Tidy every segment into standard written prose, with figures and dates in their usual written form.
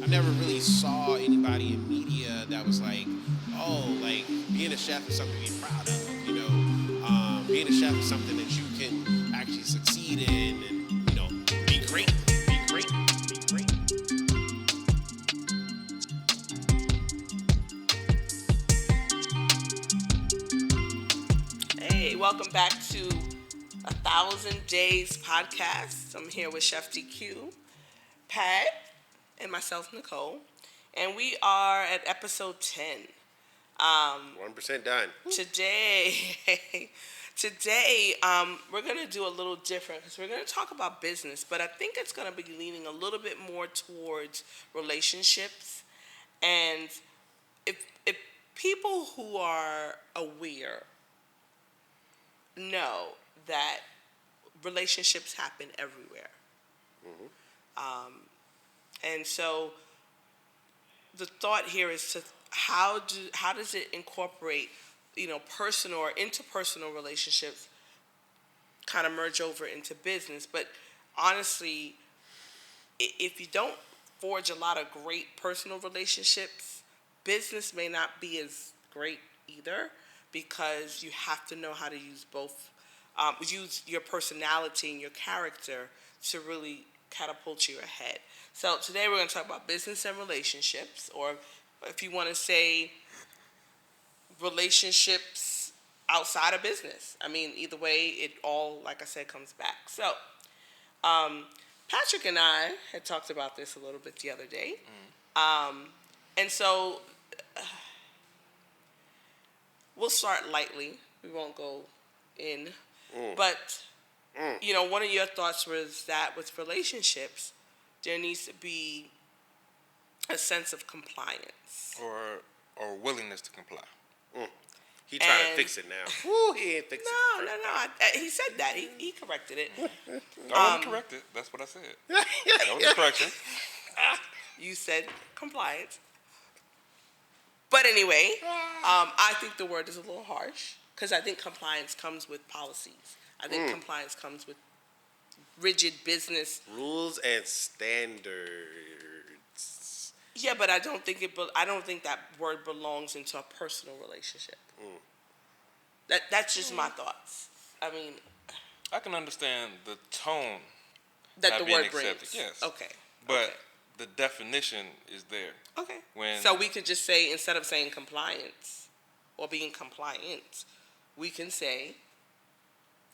I never really saw anybody in media that was like, oh, like being a chef is something to be proud of. Being a chef is something that you can actually succeed in, and be great, be great, be great. Hey, welcome back to 1,000 Days podcast. I'm here with Chef DQ, Pat, and myself, Nicole, and we are at episode 10. 1% done. Today, we're going to do a little different because we're going to talk about business, but I think it's going to be leaning a little bit more towards relationships. And if people who are aware know that relationships happen everywhere. And so the thought here is to how does it incorporate, personal or interpersonal relationships kind of merge over into business. But honestly, if you don't forge a lot of great personal relationships, business may not be as great either, because you have to know how to use both, use your personality and your character to really catapult you ahead. So today we're going to talk about business and relationships, or if you want to say relationships outside of business. I mean, either way, it all, like I said, comes back. So Patrick and I had talked about this a little bit the other day. And so we'll start lightly. We won't go in. But, one of your thoughts was that with relationships, there needs to be a sense of compliance. Or willingness to comply. He trying to fix it now. Woo, he ain't fixing it. No. He said that. He corrected it. I wasn't corrected. That's what I said. That was a correction. You said compliance. But anyway, I think the word is a little harsh, because I think compliance comes with policies. I think compliance comes with rigid business rules and standards. Yeah, but I don't think that word belongs into a personal relationship. That's just my thoughts. I mean, I can understand the tone that the word accepted. brings. Yes. Okay. But the definition is there. Okay. So we could just say, instead of saying compliance or being compliant, we can say.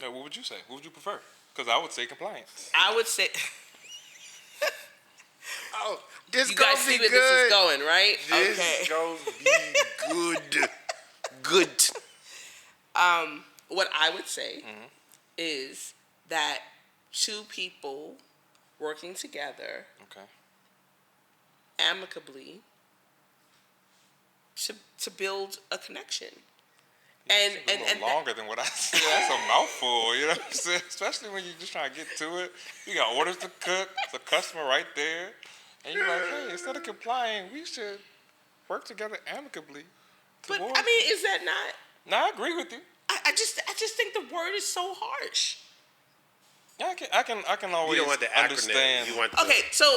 Now, what would you say? What would you prefer? Because I would say compliance. I would say. Oh, this you guys see where this is going, right? This gonna be good. Good. What I would say is that two people working together, amicably, to build a connection. And longer than what I said. That's a mouthful, you know what I'm saying? Especially when you're just trying to get to it. You got orders to cook, the customer right there, and you're like, hey, instead of complying, we should work together amicably. But I mean, is that not? No, I agree with you. I just think the word is so harsh. Yeah, I can always you don't want the understand. Acronym. You want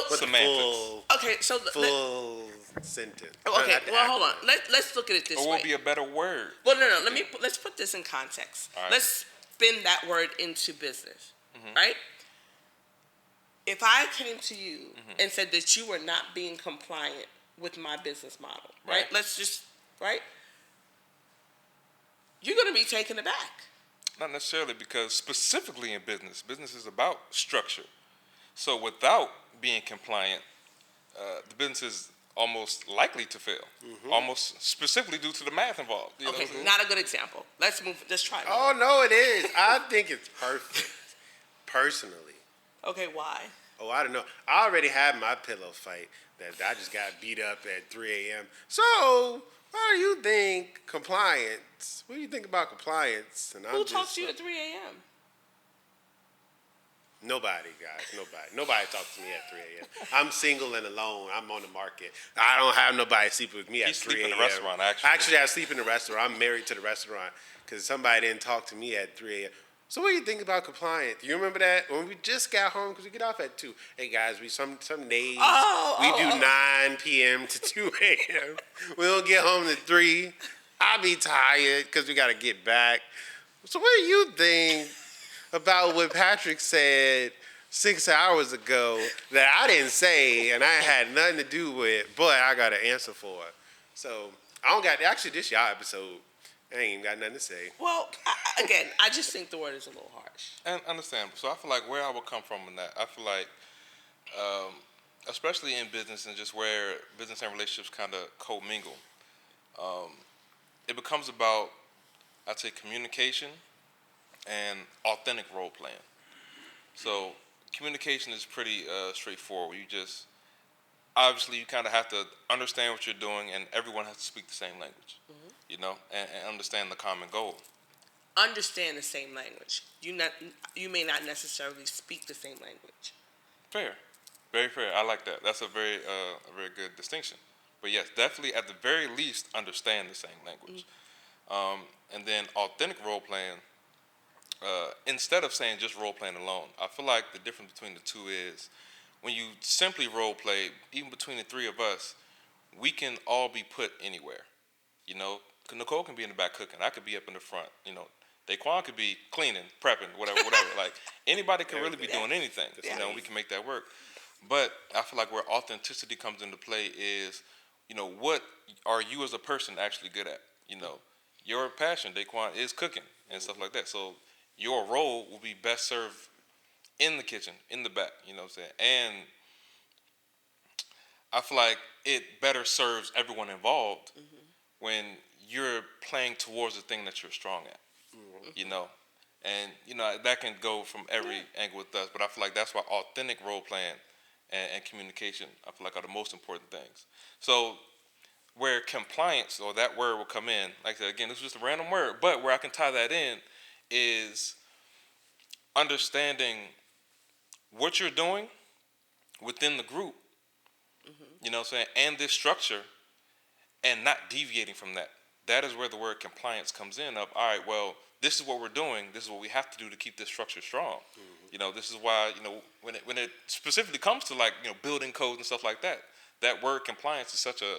semantics. Full sentence. Okay, well, hold on. Let's look at it this way. Or will be a better word. Well, no. Let's put this in context. Right. Let's spin that word into business, right? If I came to you and said that you were not being compliant with my business model, right? Let's just, right? You're going to be taken aback. Not necessarily, because specifically in business is about structure. So without being compliant, the business is almost likely to fail. Almost specifically due to the math involved. You know what I mean? Not a good example. Let's try it. Oh, no, it is. I think it's perfect, personally. Okay, why? Oh, I don't know. I already had my pillow fight that I just got beat up at 3 a.m. So, what do you think compliance? What do you think about compliance? And Who talks to you at 3 a.m.? Nobody, guys. Nobody talks to me at 3 a.m. I'm single and alone. I'm on the market. I don't have nobody sleep with me at 3 a.m. You sleep in the restaurant, actually. Actually, I sleep in the restaurant. I'm married to the restaurant because somebody didn't talk to me at 3 a.m. So what do you think about compliance? You remember that when we just got home because we get off at 2. Hey guys, we some days we do 9 p.m. to 2 a.m. We don't get home to 3. I be tired because we got to get back. So what do you think about what Patrick said 6 hours ago that I didn't say and I had nothing to do with, but I got an answer for? So I don't got actually this y'all episode. I ain't even got nothing to say. Well, I just think the word is a little harsh. And understandable. So I feel like where I would come from in that, I feel like, especially in business and just where business and relationships kind of co-mingle, it becomes about, I'd say, communication and authentic role playing. So communication is pretty straightforward. You just, obviously, you kind of have to understand what you're doing, and everyone has to speak the same language, you know, and understand the common goal. Understand the same language. You may not necessarily speak the same language. Fair, very fair. I like that. That's a very good distinction. But yes, definitely at the very least understand the same language. And then authentic role playing. Instead of saying just role playing alone, I feel like the difference between the two is when you simply role play, even between the 3 of us, we can all be put anywhere. You know, Nicole can be in the back cooking. I could be up in the front. You know, Daquan could be cleaning, prepping, whatever. Like anybody can really be doing anything. You know, we can make that work. But I feel like where authenticity comes into play is, you know, what are you as a person actually good at? You know, your passion, Daquan, is cooking and stuff like that. So your role will be best served in the kitchen, in the back, you know what I'm saying? And I feel like it better serves everyone involved when you're playing towards the thing that you're strong at, you know? And, you know, that can go from every angle with us, but I feel like that's why authentic role playing and communication, I feel like, are the most important things. So where compliance, or that word, will come in, like I said, again, this is just a random word, but where I can tie that in is understanding what you're doing within the group, you know what I'm saying, and this structure, and not deviating from that. That is where the word compliance comes in of, all right, well, this is what we're doing, this is what we have to do to keep this structure strong. You know, this is why, you know, when it specifically comes to, like, you know, building codes and stuff like that, that word compliance is such a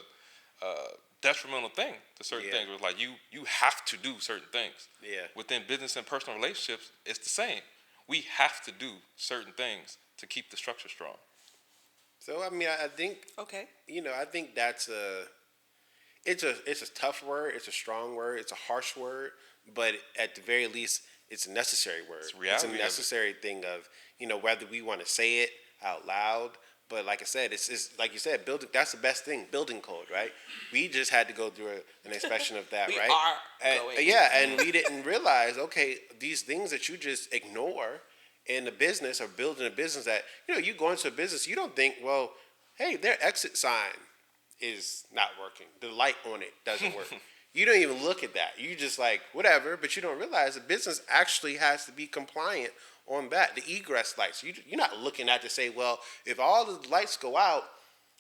detrimental thing to certain things. Where, like, you have to do certain things. Within business and personal relationships, it's the same. We have to do certain things to keep the structure strong. So I mean, I think you know, I think that's it's a tough word, it's a strong word, it's a harsh word, but at the very least, it's a necessary word. It's a necessary thing of, you know, whether we want to say it out loud. But like I said, it's like you said, building. That's the best thing, building code, right? We just had to go through an inspection of that, right? And we didn't realize, okay, these things that you just ignore in a business or building a business that, you know, you go into a business, you don't think, well, hey, their exit sign is not working. The light on it doesn't work. You don't even look at that. You just like, whatever, but you don't realize the business actually has to be compliant on that, the egress lights. You're not looking at to say, well, if all the lights go out,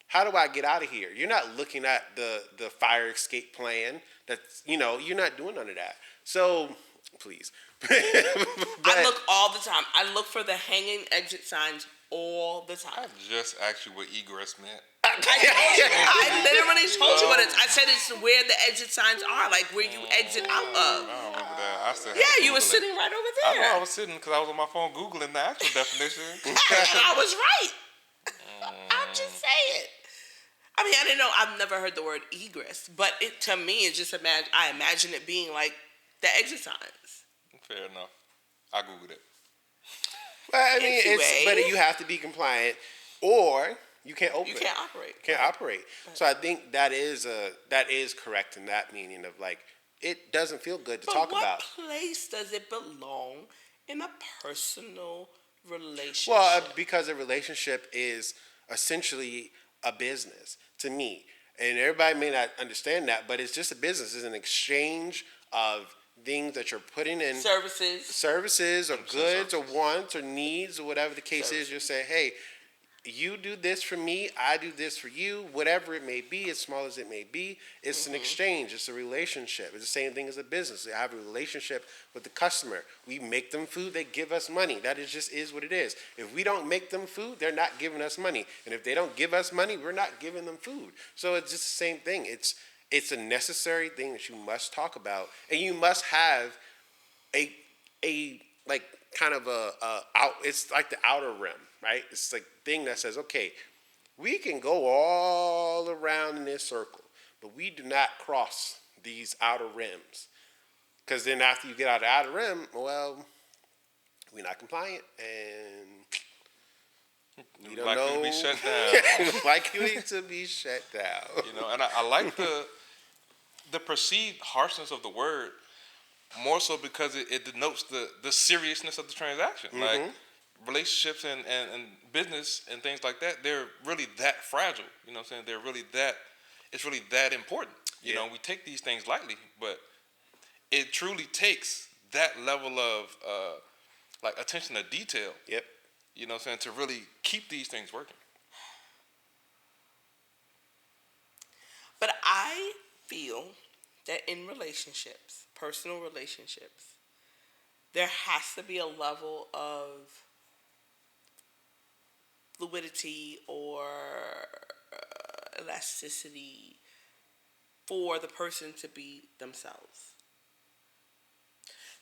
how do I get out of here? You're not looking at the fire escape plan. That's, you know, you're not doing none of that. So, please. I look all the time. I look for the hanging exit signs all the time. I just asked you what egress meant. I literally told you what it is. I said it's where the exit signs are, like where you exit out of. I don't remember that. I still You were sitting right over I there. know I was sitting because I was on my phone Googling the actual definition. I was right. I'm just saying. I mean, I didn't know. I've never heard the word egress, but it, to me, it's just I imagine it being like the exit signs. Fair enough. I Googled it. Well, I mean, but you have to be compliant, or you can't open. You can't operate. Can't operate. Right. So I think that is correct in that meaning of, like, it doesn't feel good to talk about. What place does it belong in a personal relationship? Well, because a relationship is essentially a business to me, and everybody may not understand that, but it's just a business. It's an exchange of things that you're putting in, services or goods or wants or needs or whatever the case is. You're saying, hey, you do this for me, I do this for you, whatever it may be, as small as it may be. It's an exchange. It's a relationship. It's the same thing as a business. They have a relationship with the customer. We make them food, they give us money. That is what it is. If we don't make them food, they're not giving us money. And if they don't give us money, we're not giving them food. So it's just the same thing. It's a necessary thing that you must talk about, and you must have a like kind of a out. It's like the outer rim, right? It's like thing that says, okay, we can go all around in this circle, but we do not cross these outer rims, because then after you get out of the outer rim, well, we're not compliant, and we don't likely know. to be shut down. Likely to be shut down. You know, and I like the perceived harshness of the word more so because it denotes the seriousness of the transaction. Like relationships and business and things like that, they're really that fragile. You know what I'm saying? They're really that, it's really that important. You know, we take these things lightly, but it truly takes that level of like attention to detail. Yep. You know what I'm saying? To really keep these things working. But I feel that in relationships, personal relationships, there has to be a level of fluidity or elasticity for the person to be themselves.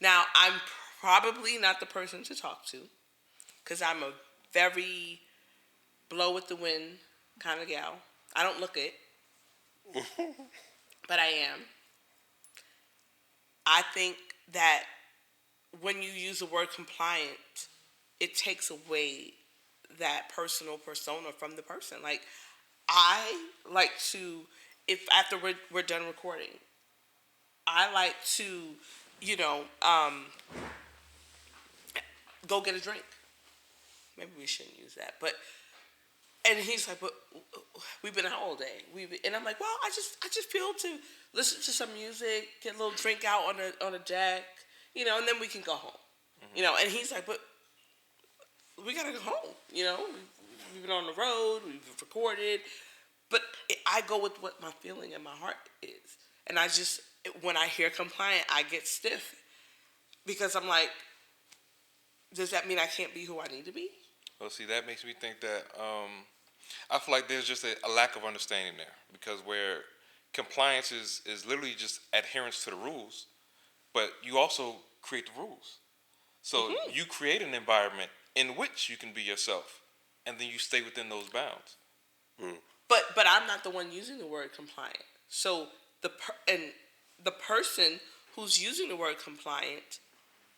Now, I'm probably not the person to talk to, because I'm a very blow with the wind kind of gal. I don't look it, but I am. I think that when you use the word compliant, it takes away that personal persona from the person. Like, I like to, if after we're done recording, I like to, go get a drink. Maybe we shouldn't use that, but. And he's like, "But we've been out all day." And I'm like, "Well, I just feel to listen to some music, get a little drink out on a jack, and then we can go home, And he's like, "But we gotta go home, We've been on the road, we've recorded, but I go with what my feeling in my heart is, and when I hear compliant, I get stiff because I'm like, does that mean I can't be who I need to be?" Well, see, that makes me think that I feel like there's just a lack of understanding there, because where compliance is literally just adherence to the rules, but you also create the rules. So you create an environment in which you can be yourself, and then you stay within those bounds. But I'm not the one using the word compliant. So the person who's using the word compliant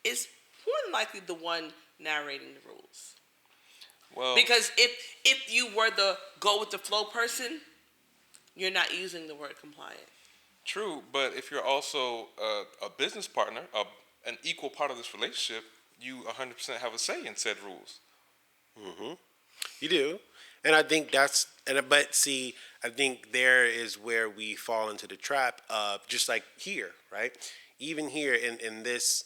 is more than likely the one narrating the rules. Well, because if you were the go with the flow person, you're not using the word compliant. True, but if you're also a business partner, an equal part of this relationship, you 100% have a say in said rules. You do, and I think I think there is where we fall into the trap of, just like here, right? Even here in this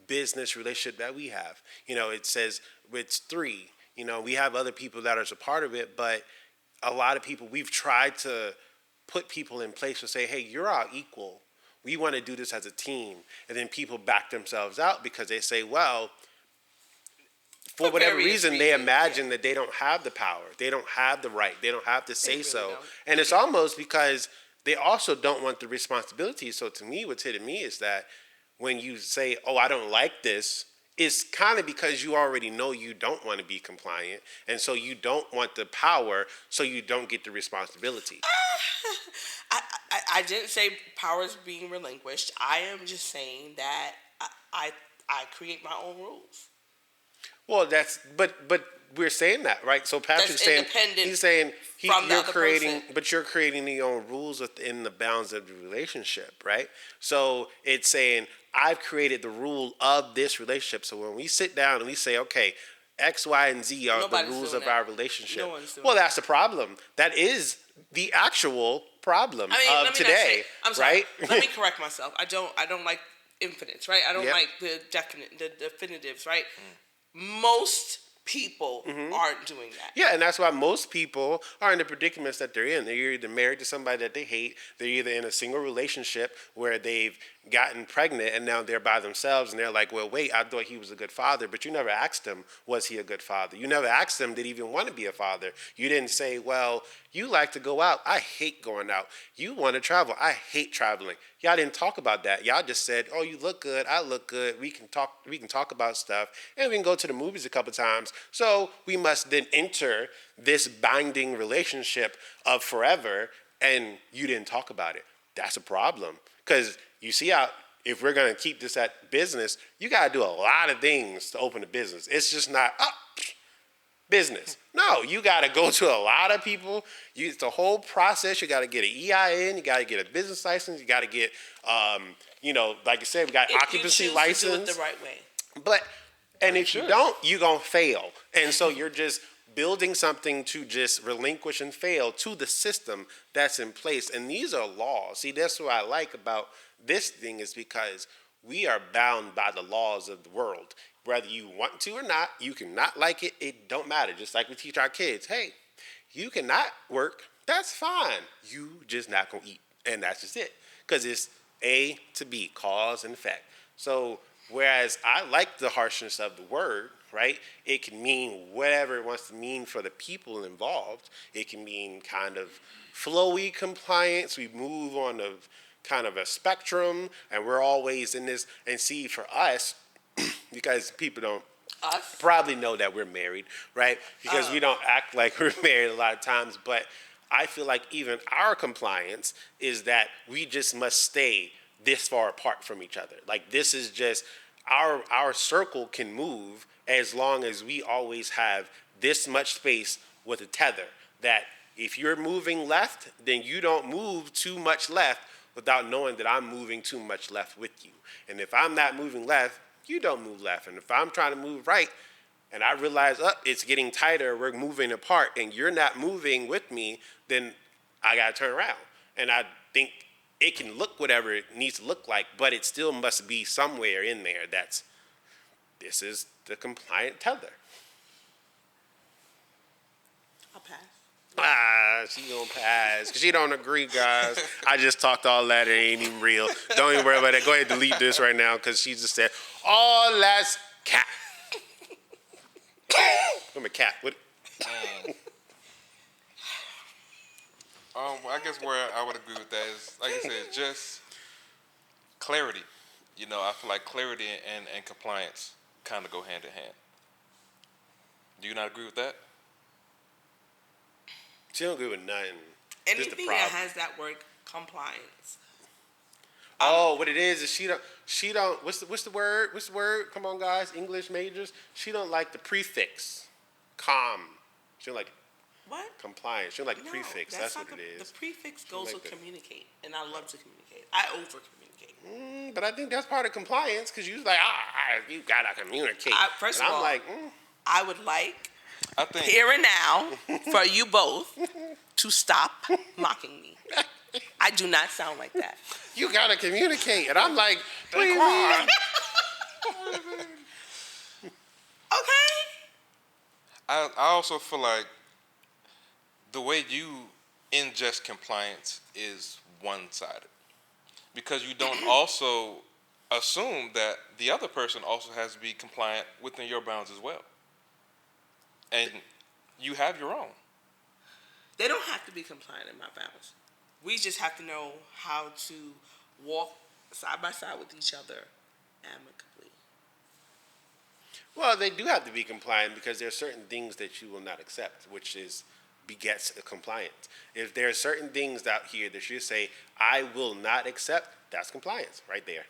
business relationship that we have, it says it's 3. We have other people that are a part of it, but a lot of people, we've tried to put people in place to say, hey, you're all equal. We want to do this as a team. And then people back themselves out because they say, well, for whatever reason, they imagine that they don't have the power. They don't have the right. They don't have to say so. Don't. And it's almost because they also don't want the responsibility. So to me, what's hitting me is that when you say, oh, I don't like this, it's kind of because you already know you don't want to be compliant. And so you don't want the power, so you don't get the responsibility. I didn't say power is being relinquished. I am just saying that I create my own rules. Well, but we're saying that, right? So Patrick's saying, he's saying you're creating your own rules within the bounds of the relationship, right? So it's saying, I've created the rule of this relationship. So when we sit down and we say, okay, X, Y, and Z are the rules of our relationship. Well, that's the problem. That is the actual problem of today, right? Let me correct myself. I don't like infinites, right? I don't like the definitives, right? Most people aren't doing that. Yeah, and that's why most people are in the predicaments that they're in. They're either married to somebody that they hate, they're either in a single relationship where they've gotten pregnant and now they're by themselves and they're like, well, wait, I thought he was a good father, but you never asked him, was he a good father? You never asked him, did he even want to be a father? You didn't say, well, you like to go out. I hate going out. You want to travel. I hate traveling. Y'all didn't talk about that. Y'all just said, oh, you look good. I look good. We can talk about stuff and we can go to the movies a couple times. So we must then enter this binding relationship of forever and you didn't talk about it. That's a problem. Because you see how, if we're going to keep this at business, you got to do a lot of things to open a business. It's just not, business. No, you got to go to a lot of people. It's the whole process. You got to get an EIN. You got to get a business license. You got to get, like you said, we got occupancy license. To do it the right way. And if you don't, you're going to fail. And so you're just building something to just relinquish and fail to the system that's in place. And these are laws. See, that's what I like about this thing is because we are bound by the laws of the world. Whether you want to or not, you cannot like it, it don't matter. Just like we teach our kids, hey, you cannot work, that's fine. You just not going to eat. And that's just it. Because it's A to B, cause and effect. So whereas I like the harshness of the word, right? It can mean whatever it wants to mean for the people involved. It can mean kind of flowy compliance. We move on a kind of a spectrum, and we're always in this. And see, for us, because people don't probably know that we're married, right? Because we don't act like we're married a lot of times. But I feel like even our compliance is that we just must stay this far apart from each other. Like this is just our circle can move as long as we always have this much space with a tether. That if you're moving left, then you don't move too much left without knowing that I'm moving too much left with you. And if I'm not moving left, you don't move left. And if I'm trying to move right and I realize, it's getting tighter, we're moving apart, and you're not moving with me, then I got to turn around. And I think it can look whatever it needs to look like, but it still must be somewhere in there this is the compliant tether. I'll pass. She gonna pass. She don't agree, guys. I just talked all that. It ain't even real. Don't even worry about that. Go ahead and delete this right now because she just said, all that's cap. I'm a cat. What? I guess where I would agree with that is, like I said, just clarity. I feel like clarity and compliance kind of go hand in hand. Do you not agree with that? She don't agree with nothing. Anything that has that word compliance. What it is she don't. What's the word? What's the word? Come on, guys, English majors. She don't like the prefix, She don't like what? Compliance. She don't like the prefix. That's what it is. The prefix goes with communicate, and I love to communicate. I over communicate. But I think that's part of compliance because you like, you gotta communicate. First and of I'm all, like, I would like I think here and now for you both to stop mocking me. I do not sound like that. You gotta communicate, and I'm like, Daquan. Okay. I also feel like the way you ingest compliance is one-sided because you don't also assume that the other person also has to be compliant within your bounds as well. And you have your own. They don't have to be compliant in my bounds. We just have to know how to walk side by side with each other amicably. Well, they do have to be compliant because there are certain things that you will not accept, which begets a compliance. If there are certain things out here that you say, I will not accept, that's compliance right there.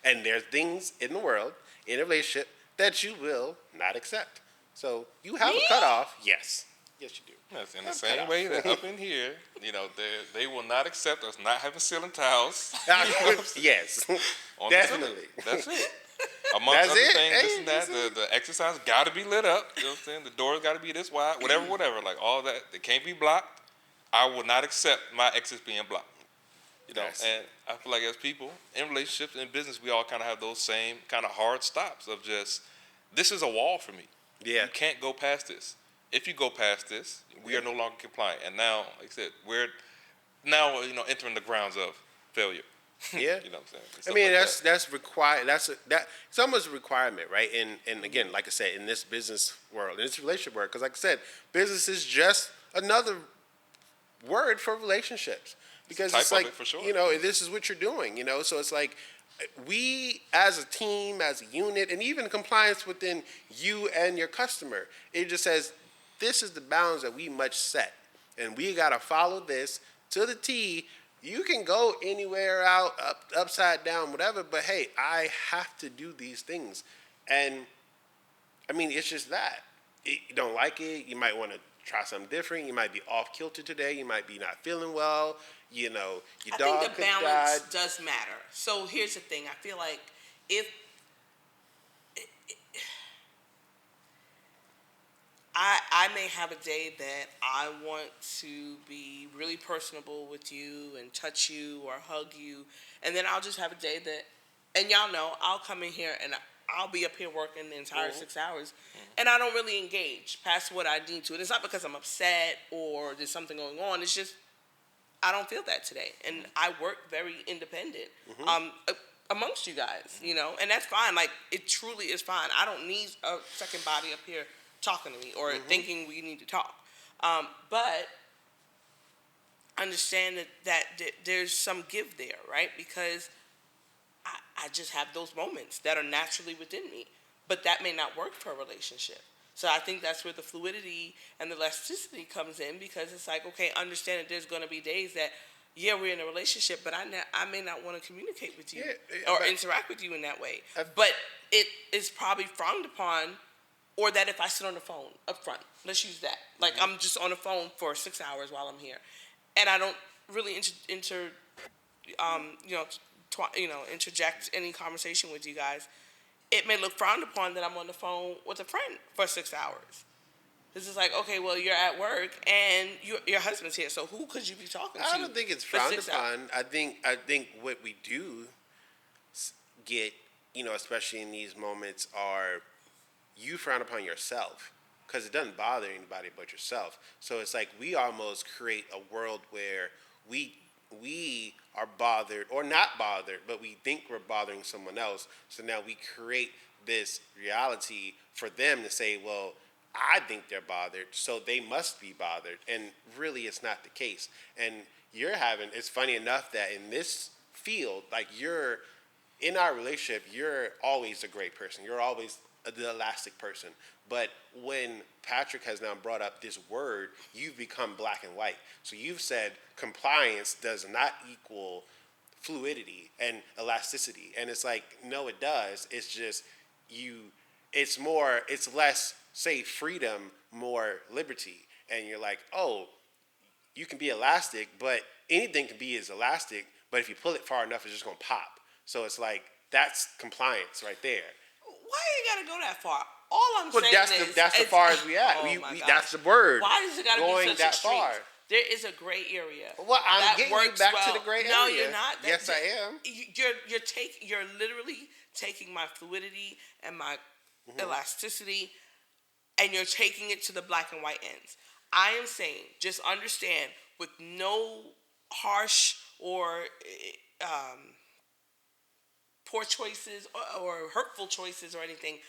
And there's things in the world, in a relationship, that you will not accept. So you have a cutoff, yes. Yes, you do. Yes, in the same way that up in here, they will not accept us not having ceiling tiles. Yes, On definitely. That's it. Amongst That's other it. things, Hey, this and that, the exercise got to be lit up. You know what I'm saying? The doors got to be this wide, whatever. Like all that, they can't be blocked. I will not accept my exits being blocked. Yes. And I feel like as people in relationships and business, we all kind of have those same kind of hard stops of just, this is a wall for me. Yeah. You can't go past this. If you go past this, we are no longer compliant. And now, like I said, we're now entering the grounds of failure. Yeah. You know what I'm saying? And I stuff mean, like that. that's required. It's almost a requirement, right? And again, like I said, in this business world, in this relationship world, because like I said, business is just another word for relationships because Type it's of like it, for sure. this is what you're doing, so it's like we as a team, as a unit, and even compliance within you and your customer, it just says this is the bounds that we must set, and we got to follow this to the T. You can go anywhere out, upside down, whatever, but hey, I have to do these things. And I mean, it's just that. You don't like it, you might want to try something different. You might be off kilter today. You might be not feeling well. Your I dog think the could have balance died. does matter. So here's the thing. I feel like if I may have a day that I want to be really personable with you and touch you or hug you, and then I'll just have a day that, and y'all know, I'll come in here and I'll be up here working the entire 6 hours, and I don't really engage past what I need to. And it's not because I'm upset or there's something going on. It's just I don't feel that today, and I work very independent amongst you guys, and that's fine. Like it truly is fine. I don't need a second body up here talking to me or thinking we need to talk. But understand that there's some give there, right? Because I just have those moments that are naturally within me, but that may not work for a relationship. So I think that's where the fluidity and the elasticity comes in, because it's like, okay, understand that there's going to be days that, yeah, we're in a relationship, but I may not want to communicate with you or interact with you in that way. But it is probably frowned upon, or that if I sit on the phone up front, let's use that. Like I'm just on the phone for 6 hours while I'm here, and I don't really interject any conversation with you guys. It may look frowned upon that I'm on the phone with a friend for 6 hours. This is like, okay, well, you're at work and your husband's here, so who could you be talking to? I don't think it's for frowned 6 hours? upon. I think what we do get, especially in these moments, are you frown upon yourself because it doesn't bother anybody but yourself. So it's like we almost create a world where we are bothered or not bothered, but we think we're bothering someone else. So now we create this reality for them to say, well, I think they're bothered, so they must be bothered. And really, it's not the case. And it's funny enough that in this field, like in our relationship, you're always a great person. You're always the elastic person. But when Patrick has now brought up this word, you've become black and white. So you've said compliance does not equal fluidity and elasticity. And it's like, no, it does. It's just it's less, say, freedom, more liberty. And you're like, oh, you can be elastic, but anything can be as elastic, but if you pull it far enough, it's just going to pop. So it's like, that's compliance right there. Why you gotta go that far? All I'm saying is that's as far as we at. Oh we that's the word. Why does it gotta going be such that extremes? far? There is a gray area. Well, I'm that getting works you back well. to the gray area. No, you're not. Yes, I am. You're literally taking my fluidity and my elasticity, and you're taking it to the black and white ends. I am saying, just understand, with no harsh or poor choices or hurtful choices or anything.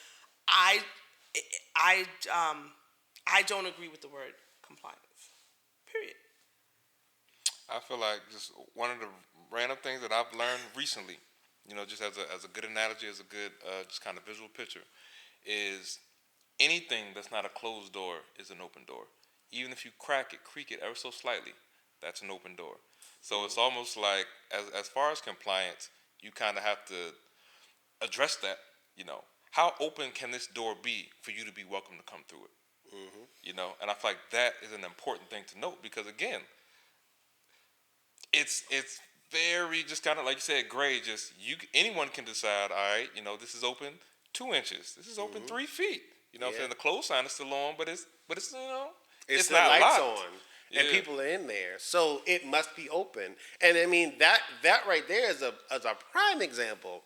I don't agree with the word compliance. Period. I feel like just one of the random things that I've learned recently, just as a good analogy, as a good just kind of visual picture, is anything that's not a closed door is an open door. Even if you creak it ever so slightly, that's an open door. So it's almost like, as far as compliance, you kind of have to address that. How open can this door be for you to be welcome to come through it? And I feel like that is an important thing to note, because again, it's very just kind of like you said, gray. Just anyone can decide. All right, this is open 2 inches. This is open 3 feet. What I'm saying? The close sign is still on, but it's It's the not lights locked. on, and people are in there, so it must be open. And I mean that right there is a prime example.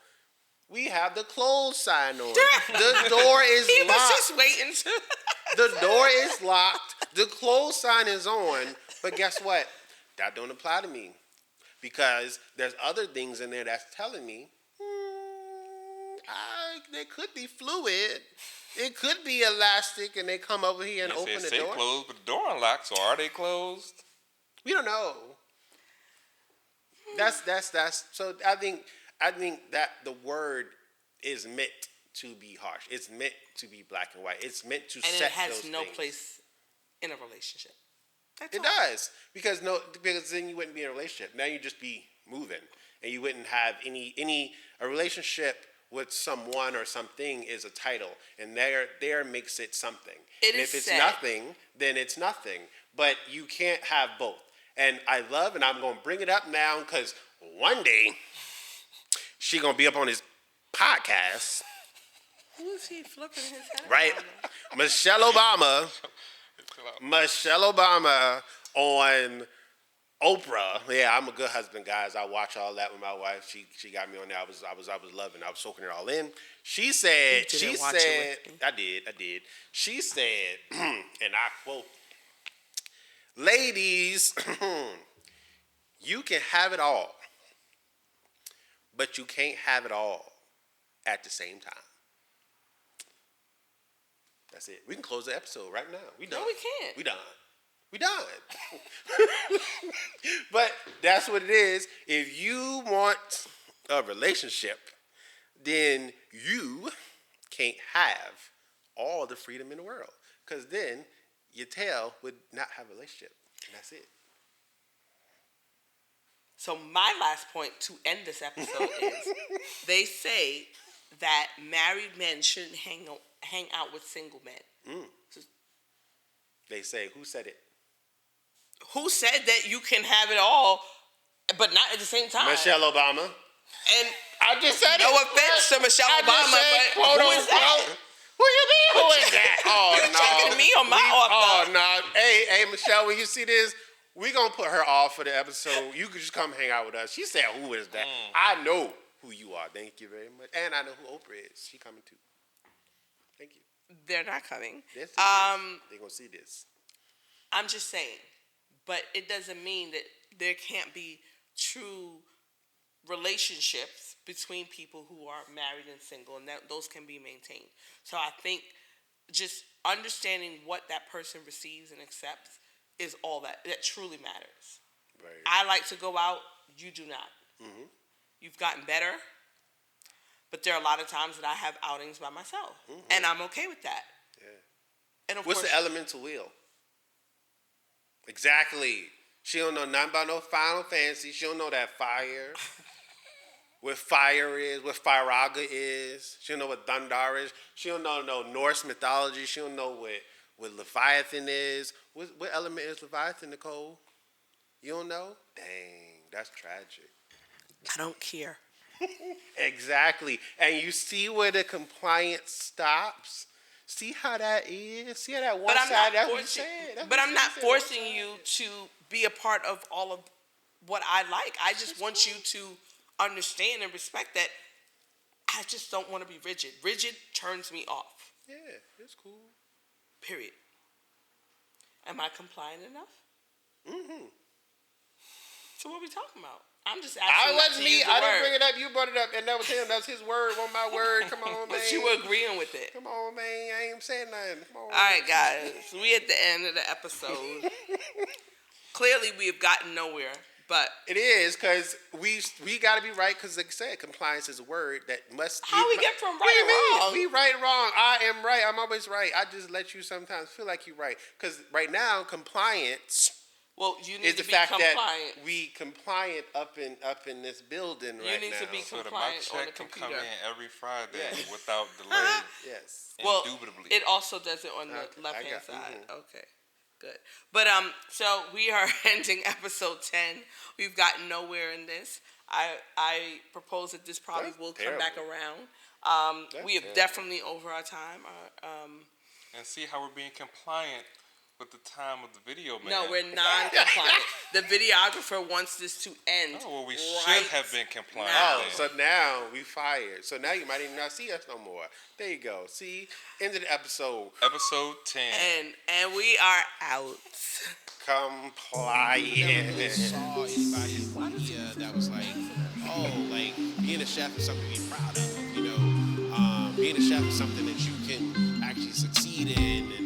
We have the closed sign on. The door is He locked. was just waiting to. The door is locked. The closed sign is on. But guess what? That don't apply to me. Because there's other things in there that's telling me, they could be fluid. It could be elastic, and they come over here and open the door. Closed, but the door unlocked. So are they closed? We don't know. That's. So I think that the word is meant to be harsh. It's meant to be black and white. It's meant to And set it has those no things. place in a relationship. That's It all. does because then you wouldn't be in a relationship. Now you just be moving, and you wouldn't have a relationship with someone or something is a title, and there makes it something. And if it's nothing, then it's nothing. But you can't have both. And I love, and I'm gonna bring it up now because one day she gonna be up on his podcast. Who is he flipping his head? Right, Michelle Obama on Oprah. Yeah, I'm a good husband, guys. I watch all that with my wife. She got me on there. I was loving. I was soaking it all in. She said. I did. She said, and I quote, "Ladies, you can have it all, but you can't have it all at the same time." That's it. We can close the episode right now. We done. No, we can't. We done. But that's what it is. If you want a relationship, then you can't have all the freedom in the world. Because then your tail would not have a relationship. And that's it. So my last point to end this episode is they say that married men shouldn't hang out with single men. So, they say, who said it? who said that you can have it all, but not at the same time? Michelle Obama. And I just said no it. offense to Michelle I Obama, just said, but quote, who is that? unquote. Who you mean? Who is that? Oh, You're no. checking me on my off. Oh, no. Hey, Michelle, when you see this, we're going to put her off for the episode. You can just come hang out with us. She said, who is that? I know who you are. Thank you very much. And I know who Oprah is. She coming too. Thank you. They're not coming. They're going to see this. I'm just saying. But it doesn't mean that there can't be true relationships between people who are married and single, and that those can be maintained. So I think just understanding what that person receives and accepts is all that truly matters. Right. I like to go out. You do not. Mm-hmm. You've gotten better, but there are a lot of times that I have outings by myself, and I'm okay with that. Yeah. And of What's course, the elemental wheel? Exactly. She don't know nothing about no Final Fantasy. She don't know that fire. What fire is, what Firaga is. She don't know what Thundar is. She don't know no Norse mythology. She don't know what Leviathan is. What element is Leviathan, Nicole? You don't know? Dang, that's tragic. I don't care. Exactly. And you see where the compliance stops? See how that is? See how that one side, that's what you said. But I'm not forcing you to be a part of all of what I like. I just want you to understand and respect that I just don't want to be rigid. Rigid turns me off. Yeah, it's cool. Period. Am I compliant enough? Mm-hmm. So what are we talking about? I'm just asking. I wasn't me. I didn't bring it. it up. You brought it up, and that was him. That was his word. On my word. Come on, man. But you were agreeing with it. Come on, man. I ain't saying nothing. Come on. All right, guys. We at the end of the episode. Clearly, we have gotten nowhere, but It is because we got to be right because, like I said, compliance is a word that must. how we get from What do you right and wrong? mean? We right and wrong. I am right. I'm always right. I just let you sometimes feel like you're right because right now compliance Well, you need is to the be fact compliant. that we compliant up in this building right need now. to be So that my compliant on the check can come computer. in every Friday Yeah. without delay. Yes. Well, Indubitably. it also does it on the Okay, left hand I got- side. Okay, good. But so we are ending episode 10. We've gotten nowhere in this. I propose that this probably That's will come back terrible. around. That's We have terrible. definitely over our time. And see how we're being compliant with the time of the video, man. No, we're non-compliant. The videographer wants this to end. Oh, well, we right should have been compliant. now. Oh, so now we fired. So now you might even not see us no more. There you go. See, end of the episode. Episode 10. And we are out. Compliant. Oh, Saw anybody in media that was like, oh, like being a chef is something to be proud of. Being a chef is something that you can actually succeed in, and